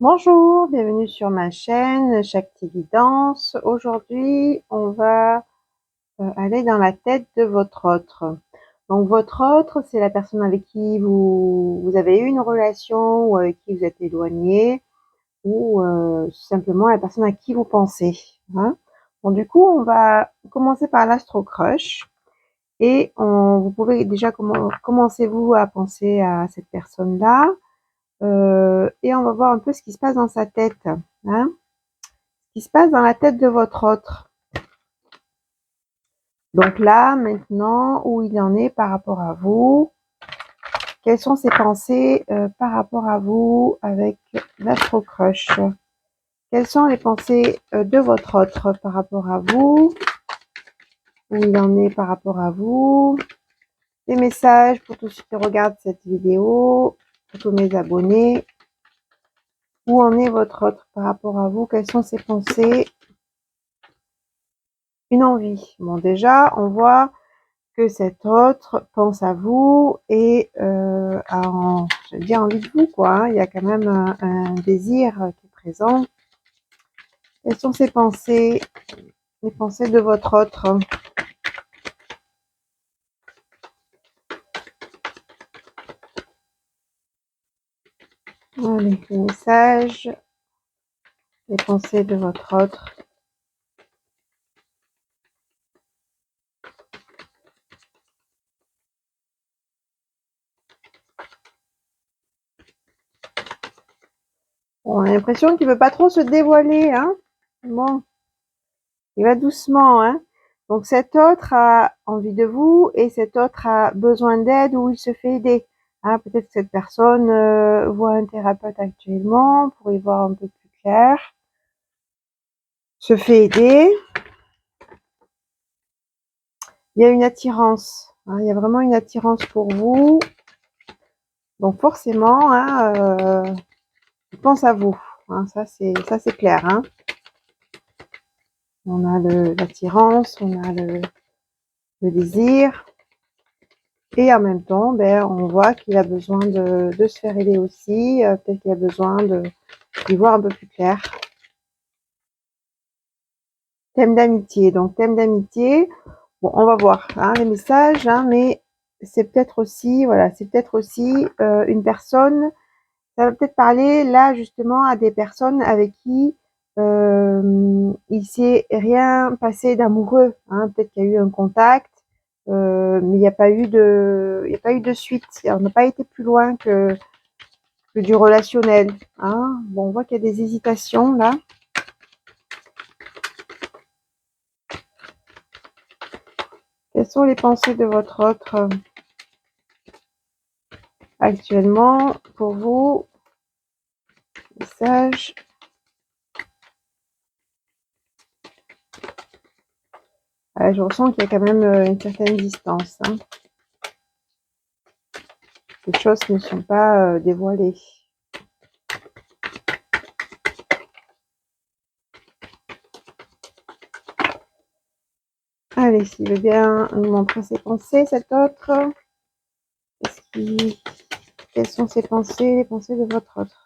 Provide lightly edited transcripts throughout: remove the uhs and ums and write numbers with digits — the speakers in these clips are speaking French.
Bonjour, bienvenue sur ma chaîne Shakti-Guidance. Aujourd'hui, on va aller dans la tête de votre autre. Donc votre autre, c'est la personne avec qui vous avez eu une relation ou avec qui vous êtes éloigné ou simplement la personne à qui vous pensez. Hein. Bon, du coup, on va commencer par l'Astro Crush et vous pouvez déjà commencez-vous à penser à cette personne-là. Et on va voir un peu ce qui se passe dans sa tête, hein, ce qui se passe dans la tête de votre autre. Donc là, maintenant, où il en est par rapport à vous, quelles sont ses pensées par rapport à vous avec l'Astro Crush. Quelles sont les pensées de votre autre par rapport à vous, où il en est par rapport à vous. Des messages pour tous ceux qui regardent cette vidéo, pour tous mes abonnés. Où en est votre autre par rapport à vous? Quelles sont ses pensées? Une envie. Bon, déjà, on voit que cet autre pense à vous et je veux dire, envie de vous, quoi. Hein. Il y a quand même un désir qui est présent. Quelles sont ses pensées, les pensées de votre autre? Allez, les messages, les pensées de votre autre. Bon, on a l'impression qu'il ne veut pas trop se dévoiler, hein. Bon, il va doucement, hein. Donc cet autre a envie de vous et cet autre a besoin d'aide ou il se fait aider. Hein, peut-être que cette personne voit un thérapeute actuellement pour y voir un peu plus clair. Se fait aider. Il y a une attirance. Hein, il y a vraiment une attirance pour vous. Donc forcément, hein, il pense à vous. Hein, ça c'est clair. Hein. On a l'attirance, on a le désir. Et en même temps, ben, on voit qu'il a besoin de se faire aider aussi. Peut-être qu'il a besoin d'y voir un peu plus clair. Thème d'amitié. Donc, thème d'amitié. Bon, on va voir hein, les messages, hein, mais c'est peut-être aussi, voilà, c'est peut-être aussi une personne. Ça va peut-être parler là justement à des personnes avec qui il s'est rien passé d'amoureux. Hein. Peut-être qu'il y a eu un contact. Mais il n'y a pas eu de suite. On n'a pas été plus loin que du relationnel. Hein. Bon, on voit qu'il y a des hésitations là. Quelles sont les pensées de votre autre actuellement pour vous? Message. Je ressens qu'il y a quand même une certaine distance. Hein. Les choses ne sont pas dévoilées. Allez, s'il veut bien nous montrer ses pensées, cet autre. Quelles sont ses pensées, les pensées de votre autre?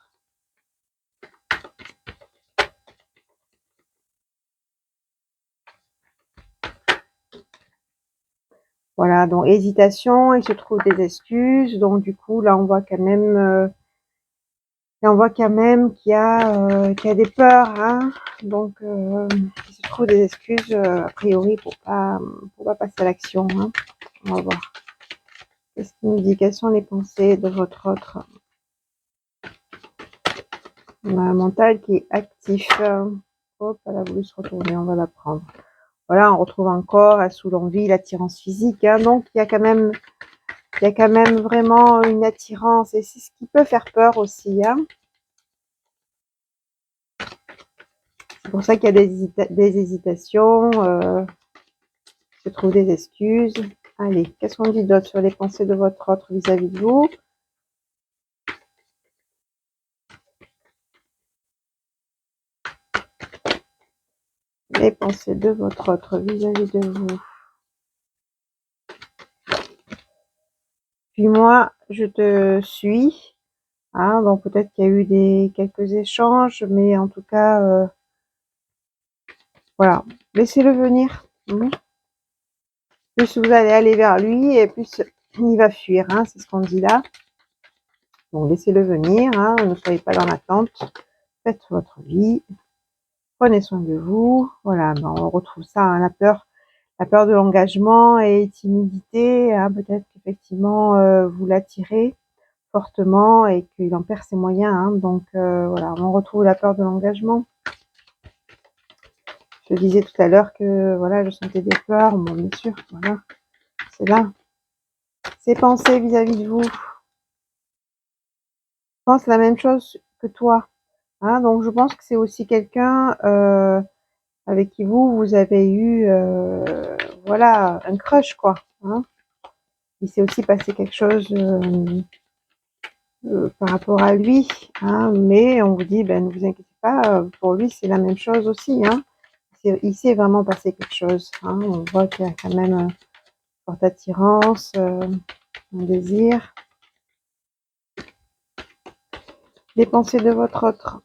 Voilà, donc hésitation, il se trouve des excuses. Donc du coup, là, on voit quand même, qu'il y a des peurs. Hein. Donc, il se trouve des excuses a priori pour pas passer à l'action. Hein. On va voir. Qu'est-ce qu'il nous dit? Quelles sont les pensées de votre autre? On a un mental qui est actif. Hop, elle a voulu se retourner, on va la prendre. Voilà, on retrouve encore sous l'envie, l'attirance physique. Hein. Donc, il y a quand même vraiment une attirance et c'est ce qui peut faire peur aussi. Hein. C'est pour ça qu'il y a des hésitations, se trouve des excuses. Allez, qu'est-ce qu'on dit d'autre sur les pensées de votre autre vis-à-vis de vous? Les pensées de votre autre vis-à-vis de vous. Puis moi, je te suis. Hein, donc peut-être qu'il y a eu quelques échanges, mais en tout cas, voilà, laissez-le venir. Plus vous allez aller vers lui et plus il va fuir, hein, c'est ce qu'on dit là. Donc laissez-le venir, hein, ne soyez pas dans l'attente, faites votre vie, prenez soin de vous. Voilà, ben, on retrouve ça, hein, la peur de l'engagement et timidité, hein, peut-être qu'effectivement vous l'attirez fortement et qu'il en perd ses moyens, hein, donc voilà, on retrouve la peur de l'engagement. Je disais tout à l'heure que voilà, je sentais des peurs, bon, bien sûr, voilà, c'est là. Ses pensées vis-à-vis de vous pense la même chose que toi, hein, donc je pense que c'est aussi quelqu'un avec qui vous avez eu voilà, un crush, quoi, hein. Il s'est aussi passé quelque chose par rapport à lui, hein, mais on vous dit, ben ne vous inquiétez pas, pour lui c'est la même chose aussi, hein. Il s'est vraiment passé quelque chose, hein. On voit qu'il y a quand même une forte attirance, un désir. Les pensées de votre autre.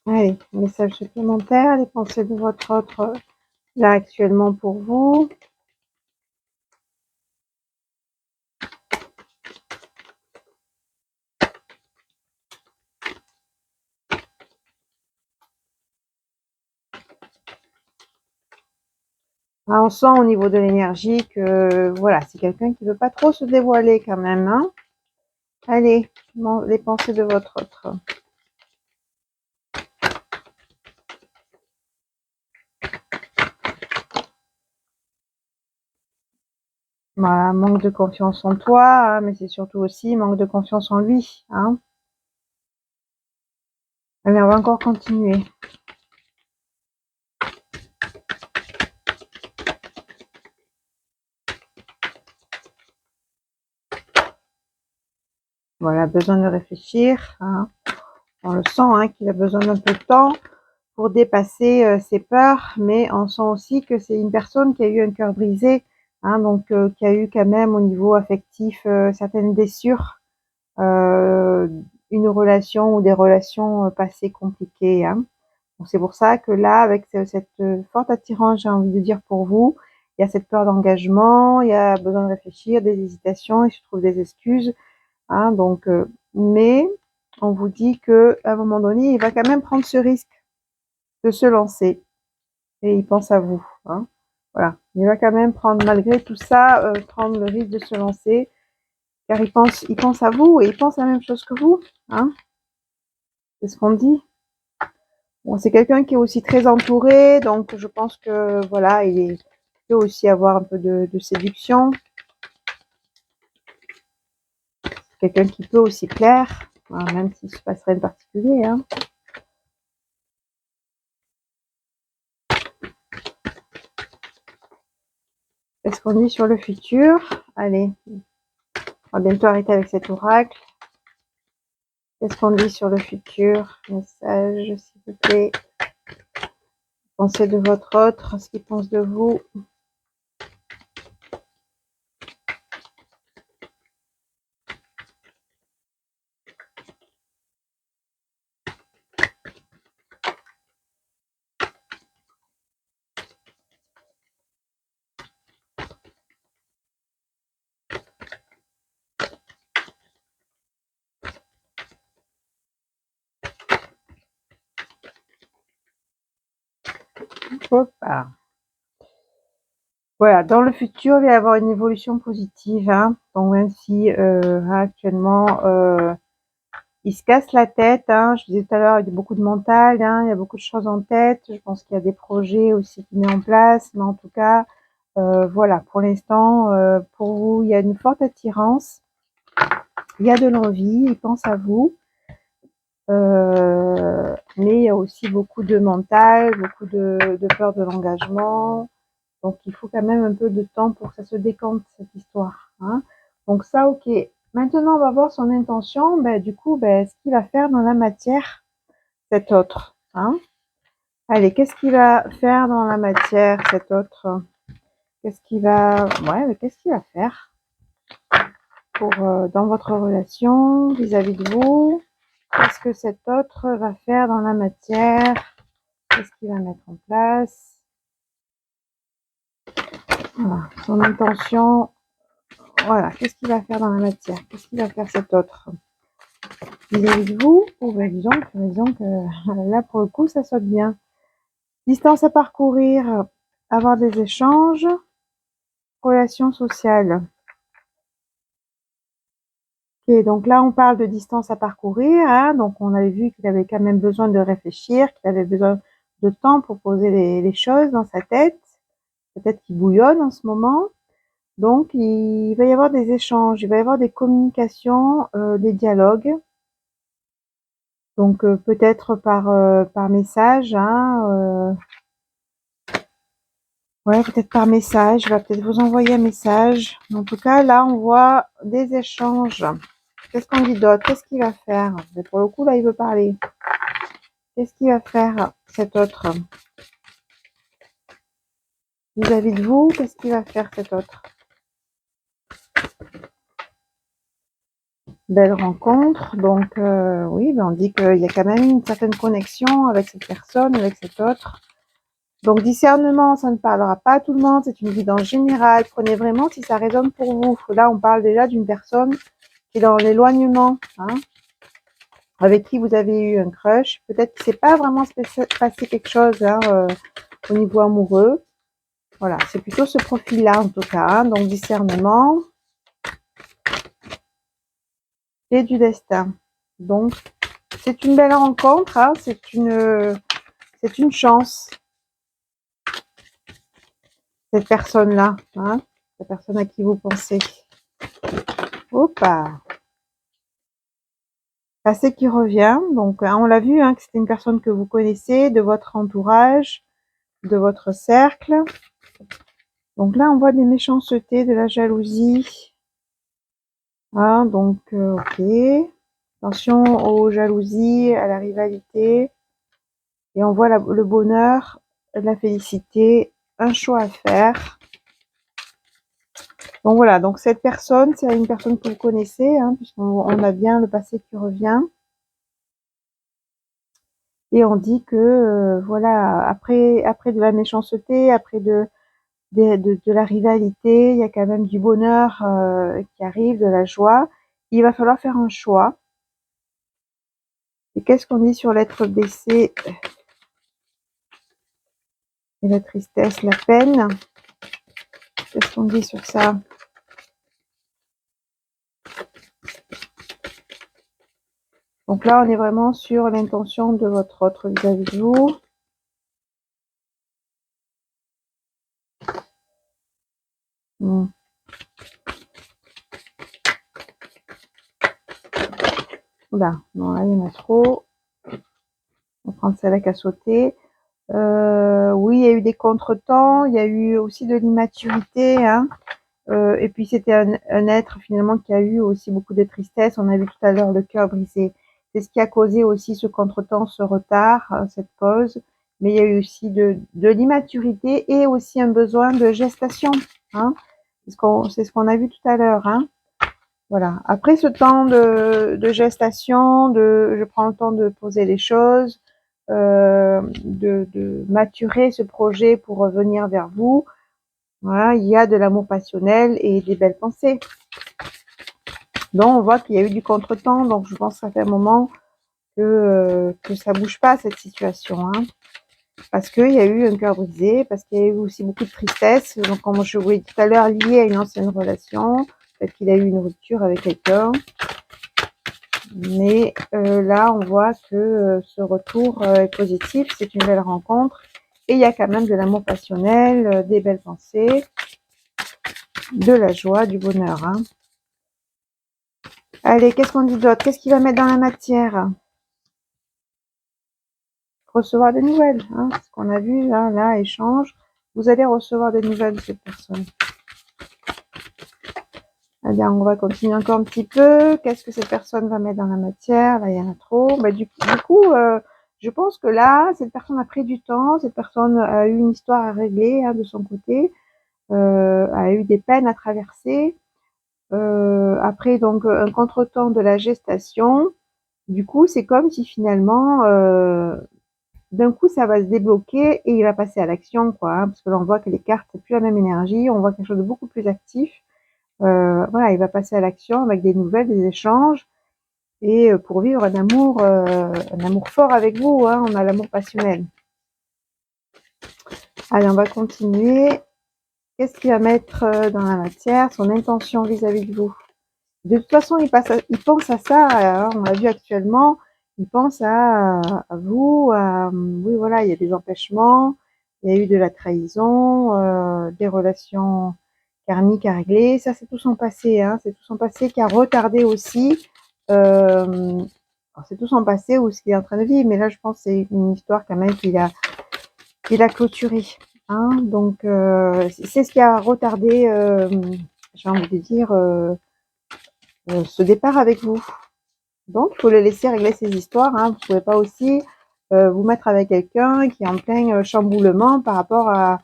Allez, message supplémentaire, les pensées de votre autre là actuellement pour vous. Ah, on sent au niveau de l'énergie que voilà, c'est quelqu'un qui ne veut pas trop se dévoiler quand même, hein. Allez, les pensées de votre autre. Voilà, manque de confiance en toi, hein, mais c'est surtout aussi manque de confiance en lui, hein. Allez, on va encore continuer. Voilà, besoin de réfléchir, hein. On le sent, hein, qu'il a besoin d'un peu de temps pour dépasser ses peurs, mais on sent aussi que c'est une personne qui a eu un cœur brisé, hein, donc qui a eu quand même au niveau affectif certaines blessures, une relation ou des relations passées compliquées, hein. Donc c'est pour ça que là, avec cette forte attirance, j'ai envie de dire pour vous, il y a cette peur d'engagement, il y a besoin de réfléchir, des hésitations, et je trouve des excuses, hein, donc mais on vous dit que à un moment donné, il va quand même prendre ce risque de se lancer et il pense à vous, hein. Voilà, il va quand même prendre malgré tout ça, prendre le risque de se lancer car il pense à vous et il pense la même chose que vous, hein. C'est ce qu'on dit. Bon, c'est quelqu'un qui est aussi très entouré, donc je pense que voilà, il peut aussi avoir un peu de séduction. Quelqu'un qui peut aussi plaire, hein, même s'il se passe rien de particulier, hein. Qu'est-ce qu'on dit sur le futur? Allez, on va bientôt arrêter avec cet oracle. Qu'est-ce qu'on dit sur le futur? Message, s'il vous plaît. Pensez de votre autre, ce qu'il pense de vous. Hop. Voilà, dans le futur, il va y avoir une évolution positive, hein. Donc même si actuellement il se casse la tête, hein. Je disais tout à l'heure, il y a beaucoup de mental, hein. Il y a beaucoup de choses en tête. Je pense qu'il y a des projets aussi qu'il met en place, mais en tout cas, voilà, pour l'instant, pour vous, il y a une forte attirance, il y a de l'envie, il pense à vous, mais il y a aussi beaucoup de mental, beaucoup de peur de l'engagement. Donc, il faut quand même un peu de temps pour que ça se décante, cette histoire, hein. Donc ça, ok. Maintenant, on va voir son intention, ben, du coup, ben, ce qu'il va faire dans la matière, cet autre, hein. Allez, qu'est-ce qu'il va faire dans la matière, cet autre? Qu'est-ce qu'il va... Ouais, mais qu'est-ce qu'il va faire pour, dans votre relation, vis-à-vis de vous? Qu'est-ce que cet autre va faire dans la matière? Qu'est-ce qu'il va mettre en place? Voilà, son intention. Voilà, qu'est-ce qu'il va faire dans la matière? Qu'est-ce qu'il va faire cet autre? Vis-à-vis de vous? Oh, ben, disons que là, pour le coup, ça saute bien. Distance à parcourir, avoir des échanges, relations sociales. Ok, donc là, on parle de distance à parcourir, hein, donc on avait vu qu'il avait quand même besoin de réfléchir, qu'il avait besoin de temps pour poser les choses dans sa tête, peut-être qu'il bouillonne en ce moment. Donc, il va y avoir des échanges, il va y avoir des communications, des dialogues. Donc, peut-être par message, hein, ouais, peut-être par message, il va peut-être vous envoyer un message. En tout cas, là, on voit des échanges. Qu'est-ce qu'on dit d'autre? Qu'est-ce qu'il va faire? Mais pour le coup, là, il veut parler. Qu'est-ce qu'il va faire, cet autre? Vis-à-vis de vous, qu'est-ce qu'il va faire, cet autre? Belle rencontre. Donc, oui, ben on dit qu'il y a quand même une certaine connexion avec cette personne, avec cet autre. Donc, discernement, ça ne parlera pas à tout le monde. C'est une guidance générale. Prenez vraiment si ça résonne pour vous. Là, on parle déjà d'une personne qui est dans l'éloignement, hein, avec qui vous avez eu un crush. Peut-être qu'il ne s'est pas vraiment passé quelque chose, hein, au niveau amoureux. Voilà, c'est plutôt ce profil-là en tout cas, hein. Donc, discernement et du destin. Donc, c'est une belle rencontre, hein, c'est une chance, cette personne-là, hein, la personne à qui vous pensez. Opa! Passé qui revient, donc hein, on l'a vu, hein, que c'était une personne que vous connaissez, de votre entourage, de votre cercle. Donc là, on voit des méchancetés, de la jalousie. Hein, donc, ok. Attention aux jalousies, à la rivalité. Et on voit le bonheur, la félicité, un choix à faire. Donc voilà, donc cette personne, c'est une personne que vous connaissez, hein, puisqu'on a bien le passé qui revient. Et on dit que, voilà, après de la méchanceté, après de la rivalité, il y a quand même du bonheur qui arrive, de la joie. Il va falloir faire un choix. Et qu'est-ce qu'on dit sur l'être blessé et la tristesse, la peine? Qu'est-ce qu'on dit sur ça? Donc là, on est vraiment sur l'intention de votre autre vis-à-vis de vous. Oula, non, là, il y en a trop. On va prendre celle-là qui a sauté. Oui, il y a eu des contretemps, il y a eu aussi de l'immaturité, hein. Et puis c'était un être finalement qui a eu aussi beaucoup de tristesse. On a vu tout à l'heure le cœur brisé. C'est ce qui a causé aussi ce contretemps, ce retard, cette pause. Mais il y a eu aussi de l'immaturité et aussi un besoin de gestation, hein. C'est ce qu'on a vu tout à l'heure, hein. Voilà. Après ce temps de gestation, je prends le temps de poser les choses, de maturer ce projet pour revenir vers vous. Voilà, il y a de l'amour passionnel et des belles pensées. Donc, on voit qu'il y a eu du contretemps. Donc, je pense que ça fait un moment que ça bouge pas, cette situation, hein. Parce qu'il y a eu un cœur brisé, parce qu'il y a eu aussi beaucoup de tristesse. Donc, comme je vous l'ai dit tout à l'heure, lié à une ancienne relation. Peut-être qu'il a eu une rupture avec quelqu'un. Mais là, on voit que ce retour est positif. C'est une belle rencontre. Et il y a quand même de l'amour passionnel, des belles pensées, de la joie, du bonheur, hein. Allez, qu'est-ce qu'on dit d'autre? Qu'est-ce qu'il va mettre dans la matière? Recevoir des nouvelles, hein, ce qu'on a vu là, échange. Vous allez recevoir des nouvelles de cette personne. Allez, on va continuer encore un petit peu. Qu'est-ce que cette personne va mettre dans la matière? Là, il y en a trop. Bah, du coup, je pense que là, cette personne a pris du temps, cette personne a eu une histoire à régler de son côté, a eu des peines à traverser. Après donc un contretemps de la gestation, du coup c'est comme si finalement d'un coup ça va se débloquer et il va passer à l'action quoi, parce que là on voit que les cartes c'est plus la même énergie, on voit quelque chose de beaucoup plus actif. Voilà, il va passer à l'action avec des nouvelles, des échanges et pour vivre un amour fort avec vous, on a l'amour passionnel. Allez, on va continuer. Qu'est-ce qu'il va mettre dans la matière, son intention vis-à-vis de vous? De toute façon, il pense à ça, on l'a vu actuellement, il pense à vous, oui voilà, il y a des empêchements, il y a eu de la trahison, des relations karmiques à régler, ça c'est tout son passé, c'est tout son passé qui a retardé aussi, c'est tout son passé ou ce qu'il est en train de vivre, mais là je pense que c'est une histoire quand même qu'il a clôturée. Donc c'est ce qui a retardé, j'ai envie de dire, ce départ avec vous. Donc, il faut le laisser régler ses histoires. Vous ne pouvez pas aussi vous mettre avec quelqu'un qui est en plein chamboulement par rapport à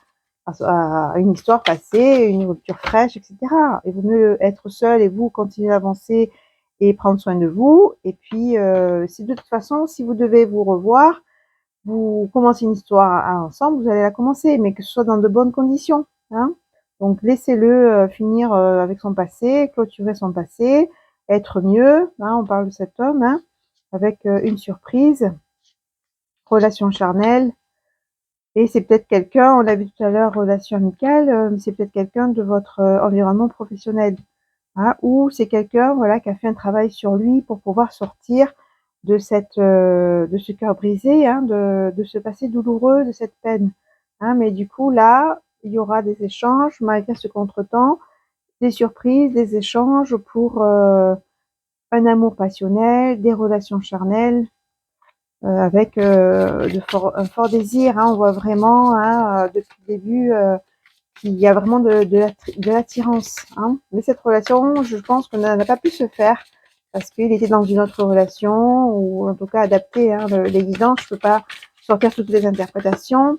une histoire passée, une rupture fraîche, etc. Il vaut mieux être seul et vous continuer d'avancer et prendre soin de vous. Et puis, si de toute façon, si vous devez vous revoir, vous commencez une histoire ensemble, vous allez la commencer, mais que ce soit dans de bonnes conditions. Donc laissez-le finir avec son passé, clôturer son passé, être mieux. On parle de cet homme avec une surprise, relation charnelle. Et c'est peut-être quelqu'un, on l'a vu tout à l'heure, relation amicale, c'est peut-être quelqu'un de votre environnement professionnel. Ou c'est quelqu'un voilà, qui a fait un travail sur lui pour pouvoir sortir de ce cœur brisé, de ce passé douloureux, de cette peine. Mais du coup, là, il y aura des échanges, malgré ce contretemps, des surprises, des échanges pour un amour passionnel, des relations charnelles, avec un fort désir. On voit vraiment, depuis le début, qu'il y a vraiment de l'attirance. Mais cette relation, je pense qu'on n'a pas pu se faire parce qu'il était dans une autre relation ou en tout cas adapté. L'évident, je peux pas sortir toutes les interprétations,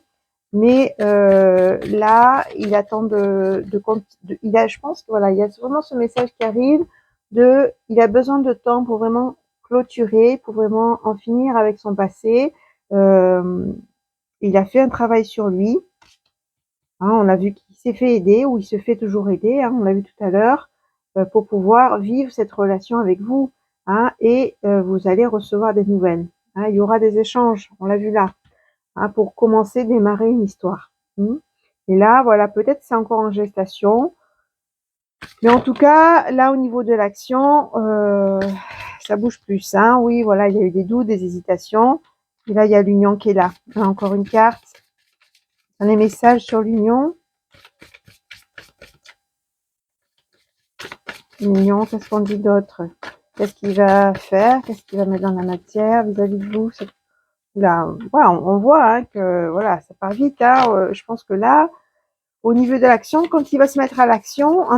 mais là, il attend je pense que voilà, il y a vraiment ce message qui arrive il a besoin de temps pour vraiment clôturer, pour vraiment en finir avec son passé. Il a fait un travail sur lui. On a vu qu'il s'est fait aider ou il se fait toujours aider, on l'a vu tout à l'heure, pour pouvoir vivre cette relation avec vous. Et vous allez recevoir des nouvelles. Il y aura des échanges, on l'a vu là, pour commencer, démarrer une histoire. Et là, voilà, peut-être c'est encore en gestation. Mais en tout cas, là, au niveau de l'action, ça bouge plus. Oui, voilà, il y a eu des doutes, des hésitations. Et là, il y a l'union qui est là. Encore une carte. Les messages sur l'union. L'union, qu'est-ce qu'on dit d'autre? Qu'est-ce qu'il va faire? Qu'est-ce qu'il va mettre dans la matière vis-à-vis de vous? Là, voilà, on voit que voilà, ça part vite. Je pense que là, au niveau de l'action, quand il va se mettre en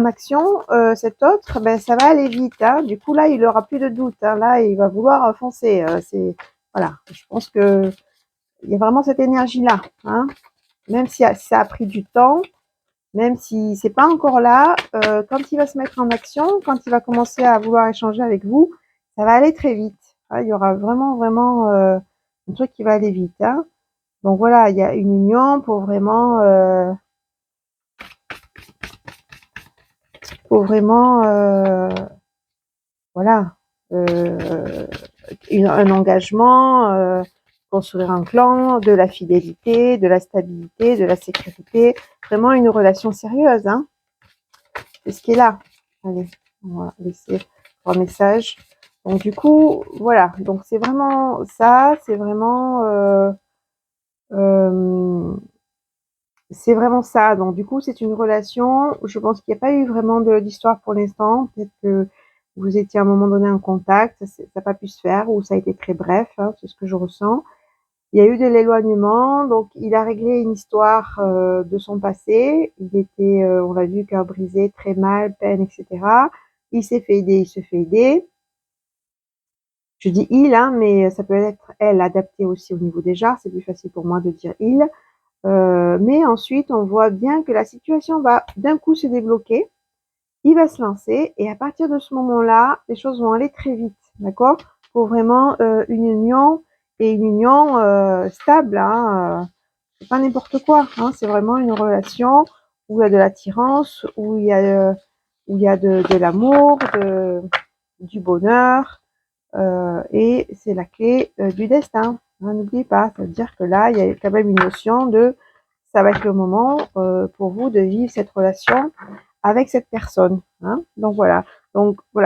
action, cet autre, ça va aller vite. Du coup, là, il aura plus de doute. Là, il va vouloir foncer. Voilà. Je pense que il y a vraiment cette énergie-là. Même si ça a pris du temps, même si c'est pas encore là, quand il va se mettre en action, quand il va commencer à vouloir échanger avec vous, ça va aller très vite. Il y aura vraiment un truc qui va aller vite. Donc voilà, il y a une union pour vraiment voilà, un engagement, construire un clan, de la fidélité, de la stabilité, de la sécurité, vraiment une relation sérieuse. C'est ce qui est là. Allez, on va laisser un message. Donc du coup, voilà. Donc c'est vraiment ça. C'est vraiment ça. Donc du coup, c'est une relation. Je pense qu'il n'y a pas eu vraiment d'histoire pour l'instant. Peut-être que vous étiez à un moment donné en contact, ça n'a pas pu se faire ou ça a été très bref. C'est ce que je ressens. Il y a eu de l'éloignement, donc il a réglé une histoire de son passé. Il était, on l'a vu, cœur brisé, très mal, peine, etc. Il s'est fait aider, il se fait aider. Je dis il, hein, mais ça peut être elle adapté aussi au niveau des genres. C'est plus facile pour moi de dire il. Mais ensuite, on voit bien que la situation va d'un coup se débloquer. Il va se lancer et à partir de ce moment-là, les choses vont aller très vite, d'accord? Pour vraiment une union et une union stable, hein, c'est pas n'importe quoi, hein, c'est vraiment une relation où il y a de l'attirance, où il y a de l'amour, du bonheur, et c'est la clé du destin. Hein, n'oubliez pas, ça veut dire que là, il y a quand même une notion de ça va être le moment pour vous de vivre cette relation avec cette personne. Hein. Donc voilà,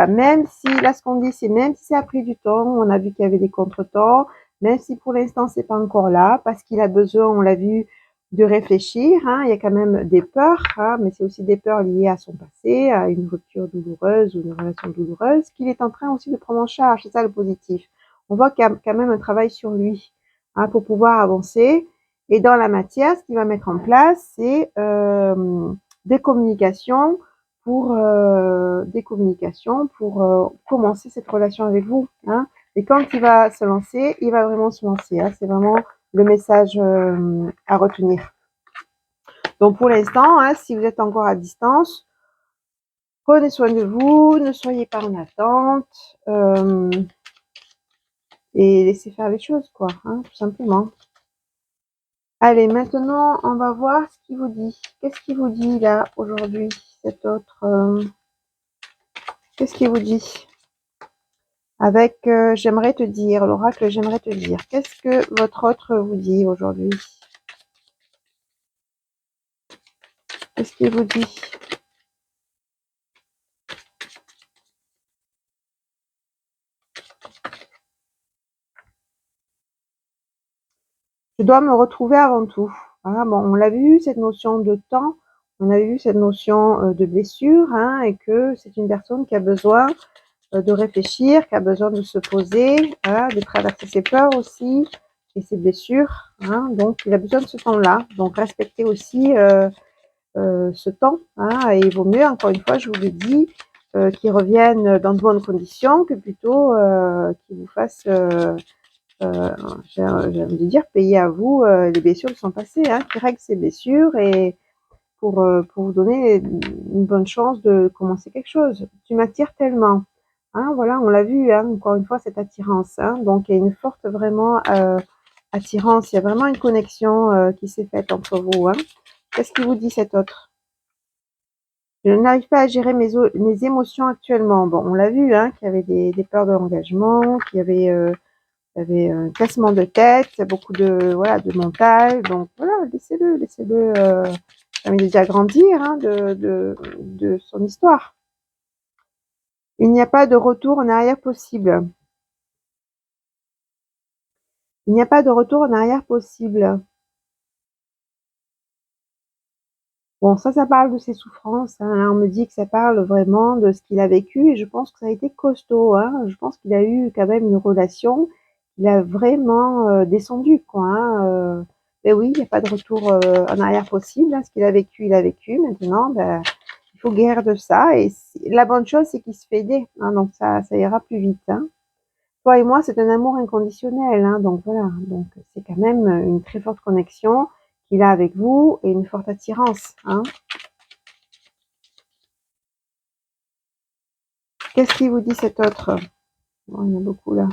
même si là ce qu'on dit, c'est même si ça a pris du temps, on a vu qu'il y avait des contretemps, même si pour l'instant c'est pas encore là, parce qu'il a besoin, on l'a vu, de réfléchir. Hein. Il y a quand même des peurs, hein, mais c'est aussi des peurs liées à son passé, à une rupture douloureuse ou une relation douloureuse, qu'il est en train aussi de prendre en charge. C'est ça le positif. On voit qu'il y a quand même un travail sur lui, hein, pour pouvoir avancer. Et dans la matière, ce qu'il va mettre en place, c'est des communications pour commencer cette relation avec vous. Hein. Et quand il va se lancer, il va vraiment se lancer. Hein. C'est vraiment le message à retenir. Donc pour l'instant, hein, si vous êtes encore à distance, prenez soin de vous, ne soyez pas en attente et laissez faire les choses, quoi, hein, tout simplement. Allez, maintenant, on va voir ce qu'il vous dit. Qu'est-ce qu'il vous dit là aujourd'hui, cet autre qu'est-ce qu'il vous dit? Avec j'aimerais te dire, l'oracle, j'aimerais te dire. Qu'est-ce que votre autre vous dit aujourd'hui? Qu'est-ce qu'il vous dit? Je dois me retrouver avant tout. Hein, bon, on l'a vu, cette notion de temps, on a vu cette notion de blessure, hein, et que c'est une personne qui a besoin de réfléchir, qui a besoin de se poser, hein, de traverser ses peurs aussi et ses blessures. Hein, donc, il a besoin de ce temps-là. Donc, respectez aussi ce temps. Hein, et il vaut mieux, encore une fois, je vous le dis, qu'il revienne dans de bonnes conditions que plutôt qu'il vous fasse j'ai envie de dire, payer à vous les blessures qui sont passées, hein, qui règle ces blessures et pour vous donner une bonne chance de commencer quelque chose. Tu m'attires tellement. Hein, voilà, on l'a vu, hein, encore une fois, cette attirance. Hein, donc, il y a une forte vraiment attirance, il y a vraiment une connexion qui s'est faite entre vous. Hein. Qu'est-ce qui vous dit cet autre? Je n'arrive pas à gérer mes émotions actuellement. Bon, on l'a vu, hein, qu'il y avait des peurs de l'engagement, qu'il y avait il y avait un cassement de tête, beaucoup de mental. Donc voilà, laissez-le, j'ai envie de dire grandir hein, de son histoire. Il n'y a pas de retour en arrière possible. Il n'y a pas de retour en arrière possible. Bon, ça parle de ses souffrances. Hein. Là, on me dit que ça parle vraiment de ce qu'il a vécu et je pense que ça a été costaud. Hein. Je pense qu'il a eu quand même une relation. Il a vraiment descendu, quoi. Hein. Mais oui, il n'y a pas de retour en arrière possible. Hein. Ce qu'il a vécu, il a vécu. Maintenant, ben, il faut guérir de ça. Et la bonne chose, c'est qu'il se fait aider. Hein. Donc ça ira plus vite. Hein. Toi et moi, c'est un amour inconditionnel. Hein. Donc voilà. Donc c'est quand même une très forte connexion qu'il a avec vous et une forte attirance. Hein. Qu'est-ce qui vous dit cet autre? Bon, il y en a beaucoup là.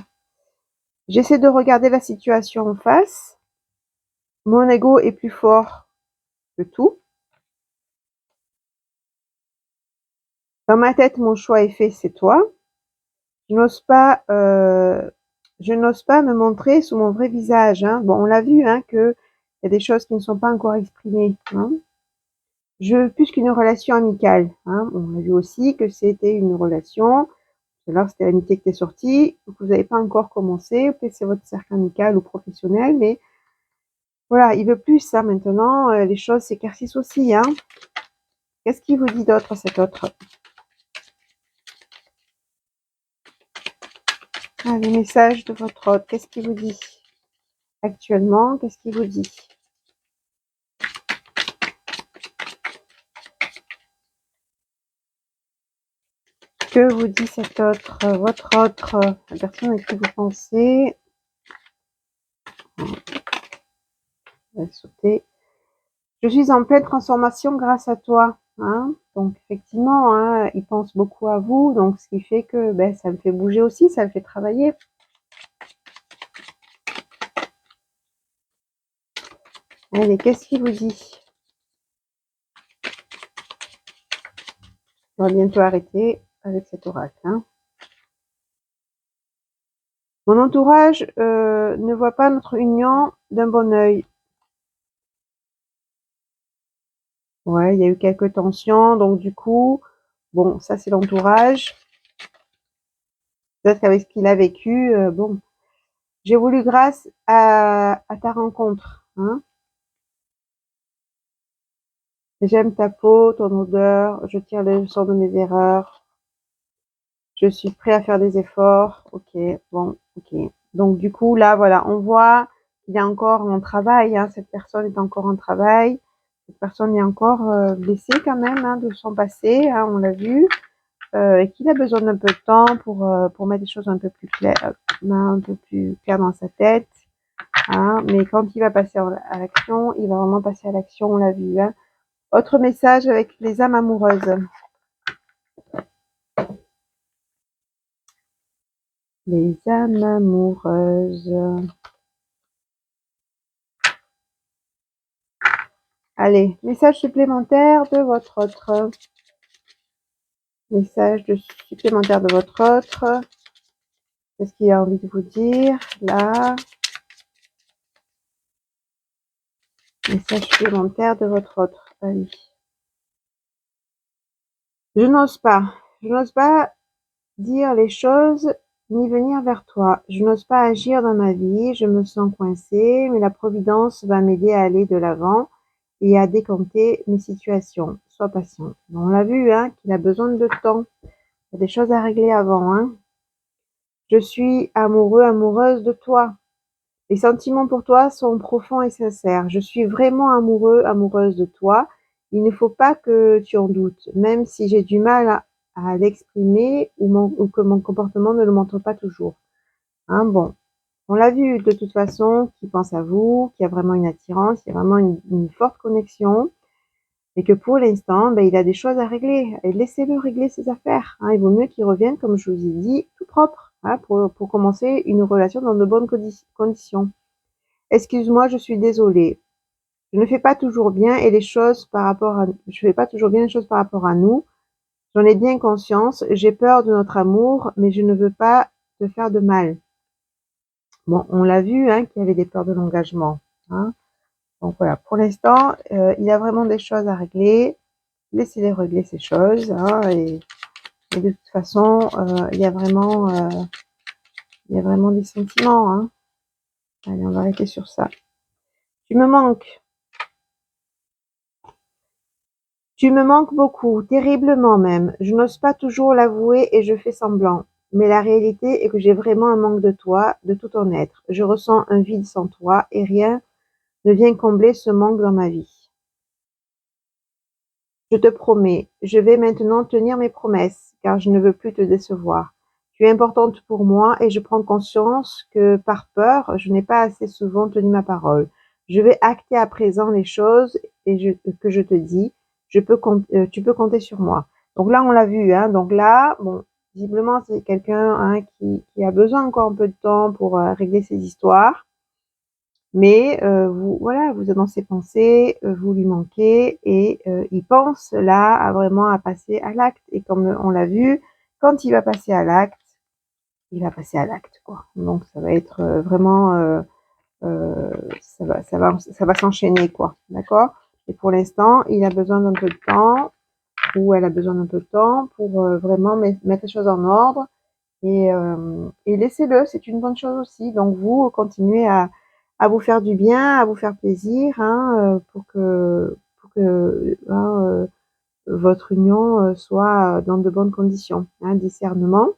J'essaie de regarder la situation en face. Mon ego est plus fort que tout. Dans ma tête, mon choix est fait, c'est toi. Je n'ose pas, je n'ose pas me montrer sous mon vrai visage. Hein. Bon, on l'a vu, hein, que il y a des choses qui ne sont pas encore exprimées. Hein. Je veux plus qu'une relation amicale. Hein. On a vu aussi que c'était une relation. Alors, c'était l'amitié qui était sortie. Vous n'avez pas encore commencé. Peut-être c'est votre cercle amical ou professionnel, mais voilà, il veut plus ça maintenant. Les choses s'éclaircissent aussi. Hein. Qu'est-ce qu'il vous dit d'autre, cet autre? Ah, les messages de votre autre. Qu'est-ce qu'il vous dit actuellement? Qu'est-ce qu'il vous dit? Que vous dit cet autre, votre autre, la personne à qui vous pensez? On va sauter. Je suis en pleine transformation grâce à toi. Hein, donc effectivement, hein, il pense beaucoup à vous, donc ce qui fait que ben, ça me fait bouger aussi, ça me fait travailler. Allez, qu'est-ce qu'il vous dit? On va bientôt arrêter avec cet oracle. Hein. Mon entourage ne voit pas notre union d'un bon œil. Ouais, il y a eu quelques tensions, donc du coup, bon, ça c'est l'entourage. Peut-être qu'avec ce qu'il a vécu, bon, j'ai voulu grâce à ta rencontre. Hein. J'aime ta peau, ton odeur, je tire les leçons de mes erreurs. Je suis prêt à faire des efforts. Ok, bon, ok. Donc du coup, là, voilà, on voit qu'il est encore en travail. Hein, cette personne est encore en travail. Cette personne est encore blessée quand même hein, de son passé, hein, on l'a vu. Et qu'il a besoin d'un peu de temps pour mettre les choses un peu plus claires dans sa tête. Hein, mais quand il va passer à l'action, il va vraiment passer à l'action, on l'a vu. Hein. Autre message avec les âmes amoureuses. Les âmes amoureuses. Allez, message supplémentaire de votre autre. Message supplémentaire de votre autre. Qu'est-ce qu'il a envie de vous dire là? Message supplémentaire de votre autre. Allez. Je n'ose pas. Je n'ose pas dire les choses ni venir vers toi. Je n'ose pas agir dans ma vie. Je me sens coincée, mais la providence va m'aider à aller de l'avant et à décanter mes situations. Sois patient. On l'a vu, hein, qu'il a besoin de temps. Il y a des choses à régler avant, hein. Je suis amoureux, amoureuse de toi. Les sentiments pour toi sont profonds et sincères. Je suis vraiment amoureux, amoureuse de toi. Il ne faut pas que tu en doutes, même si j'ai du mal à l'exprimer ou que mon comportement ne le montre pas toujours. Hein, bon, on l'a vu de toute façon, qui pense à vous, qui a vraiment une attirance, il y a vraiment une forte connexion, et que pour l'instant, ben, il a des choses à régler. Et laissez-le régler ses affaires. Hein. Il vaut mieux qu'il revienne, comme je vous ai dit, tout propre, hein, pour commencer une relation dans de bonnes conditions. Excuse-moi, je suis désolée. Je ne fais pas toujours bien et les choses par rapport à, je fais pas toujours bien les choses par rapport à nous. J'en ai bien conscience. J'ai peur de notre amour, mais je ne veux pas te faire de mal. Bon, on l'a vu, hein, qu'il y avait des peurs de l'engagement. Hein. Donc voilà, pour l'instant, il y a vraiment des choses à régler. Laissez-les régler ces choses. Hein, et de toute façon, il y a vraiment des sentiments. Hein. Allez, on va arrêter sur ça. Tu me manques. Tu me manques beaucoup, terriblement même. Je n'ose pas toujours l'avouer et je fais semblant. Mais la réalité est que j'ai vraiment un manque de toi, de tout ton être. Je ressens un vide sans toi et rien ne vient combler ce manque dans ma vie. Je te promets, je vais maintenant tenir mes promesses, car je ne veux plus te décevoir. Tu es importante pour moi et je prends conscience que par peur, je n'ai pas assez souvent tenu ma parole. Je vais acter à présent les choses que je te dis. Tu peux compter sur moi. Donc là, on l'a vu. Hein, donc là, bon, visiblement, c'est quelqu'un hein, qui a besoin encore un peu de temps pour régler ses histoires. Mais vous, voilà, vous êtes dans ses pensées, vous lui manquez et il pense là à vraiment à passer à l'acte. Et comme on l'a vu, quand il va passer à l'acte, il va passer à l'acte, quoi. Donc ça va être vraiment, ça va s'enchaîner, quoi. D'accord? Et pour l'instant, il a besoin d'un peu de temps, ou elle a besoin d'un peu de temps pour vraiment mettre les choses en ordre. Et laissez-le, c'est une bonne chose aussi. Donc vous continuez à vous faire du bien, à vous faire plaisir, hein, pour que hein, votre union soit dans de bonnes conditions. Hein, discernement.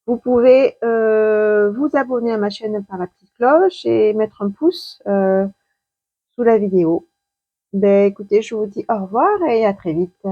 Vous pouvez vous abonner à ma chaîne par la petite cloche et mettre un pouce sous la vidéo. Ben écoutez, je vous dis au revoir et à très vite.